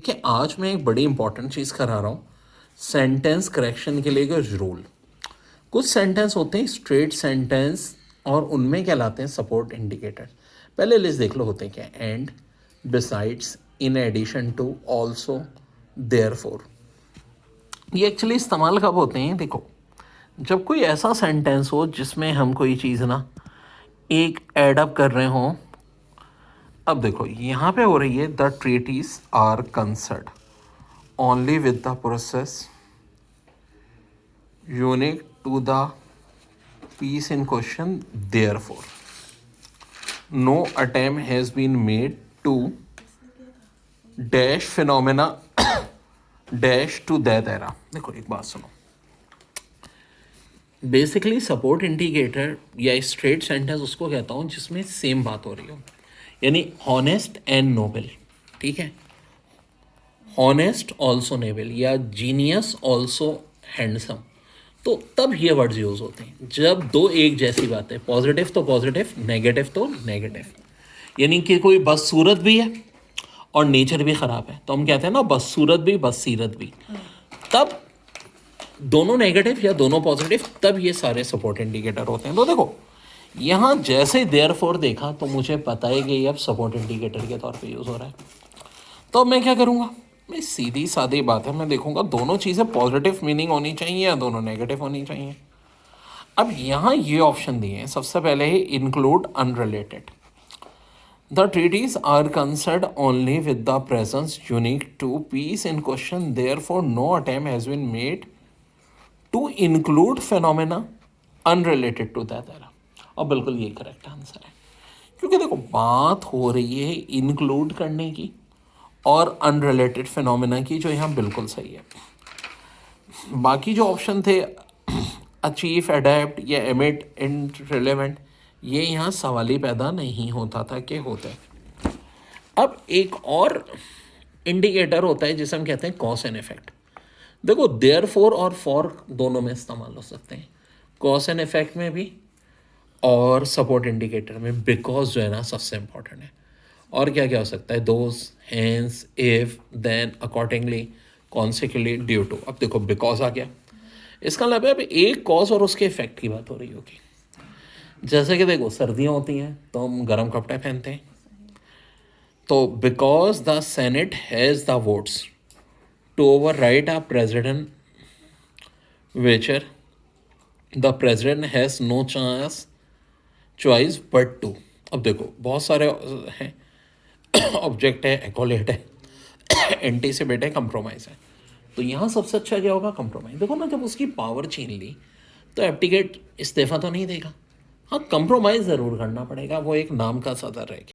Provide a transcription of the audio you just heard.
कि आज मैं एक बड़ी इंपॉर्टेंट चीज़ करा रहा हूँ सेंटेंस करेक्शन के लिए कुछ रूल। कुछ सेंटेंस होते हैं स्ट्रेट सेंटेंस और उनमें क्या लाते हैं सपोर्ट इंडिकेटर। पहले लिस्ट देख लो होते हैं क्या, and, besides, in addition to, also, therefore. ये एक्चुअली इस्तेमाल कब होते हैं? देखो, जब कोई ऐसा सेंटेंस हो जिसमें हम कोई चीज़ ना एक एडअप कर रहे हों। अब देखो यहाँ पे हो रही है the treaties are concerned only with the process unique to the piece in question. Therefore, no attempt has been made to dash phenomena dash to that era. देखो एक बात सुनो, बेसिकली सपोर्ट इंडिकेटर या स्ट्रेट सेंटेंस उसको कहता हूँ जिसमें same बात हो रही हो, यानी हॉनेस्ट एंड नोबल। ठीक है, हॉनेस्ट ऑल्सो नेबल या जीनियस ऑल्सो हैंडसम। तो तब ये वर्ड्स यूज होते हैं जब दो एक जैसी बात है, पॉजिटिव तो पॉजिटिव, नेगेटिव तो नेगेटिव। यानी कि कोई बदसूरत भी है और नेचर भी ख़राब है, तो हम कहते हैं ना बदसूरत भी बदसीरत भी। तब दोनों नेगेटिव या दोनों पॉजिटिव, तब ये सारे सपोर्ट इंडिकेटर होते हैं। तो देखो यहाँ जैसे देयरफॉर देखा तो मुझे पता है कि ये अब सपोर्ट इंडिकेटर के तौर पे यूज़ हो रहा है। तो अब मैं क्या करूँगा? मैं सीधी सादी बात है, मैं देखूंगा दोनों चीज़ें पॉजिटिव मीनिंग होनी चाहिए या दोनों नेगेटिव होनी चाहिए। अब यहाँ ये ऑप्शन दिए हैं, सबसे पहले है include unrelated. The treaties are concerned only with the presence unique to piece in question, therefore no attempt has been made to include phenomena unrelated to that era. और बिल्कुल ये करेक्ट आंसर है, क्योंकि देखो बात हो रही है इंक्लूड करने की और अनरिलेटेड फिनोमिना की, जो यहाँ बिल्कुल सही है। बाकी जो ऑप्शन थे अचीव, अडेप्ट या एमिट इन रिलेवेंट, ये यहाँ सवाल ही पैदा नहीं होता था कि होता है। अब एक और इंडिकेटर होता है जिसे हम कहते हैं कॉज एंड इफेक्ट। देखो देयरफॉर और फॉर दोनों में इस्तेमाल हो सकते हैं, कॉज एंड इफेक्ट में भी और सपोर्ट इंडिकेटर में। बिकॉज जो है ना सबसे इंपॉर्टेंट है। और क्या क्या हो सकता है? Those, hence, if, then, accordingly, consequently, due to. अब देखो बिकॉज आ गया, इसका मतलब है अब एक कॉज और उसके इफेक्ट की बात हो रही होगी। जैसे कि देखो सर्दियाँ होती हैं तो हम गर्म कपड़े पहनते हैं, तो because the senate has the votes to override a president वेचर, the president has no choice but to. अब देखो बहुत सारे हैं, ऑब्जेक्ट है, एकोलेट है, एंटीसिपेट है, कंप्रोमाइज है। तो यहाँ सबसे अच्छा क्या होगा? कंप्रोमाइज। देखो ना, जब उसकी पावर छीन ली तो एब्डिकेट इस्तीफा तो नहीं देगा, हाँ कंप्रोमाइज ज़रूर करना पड़ेगा, वो एक नाम का सदर है।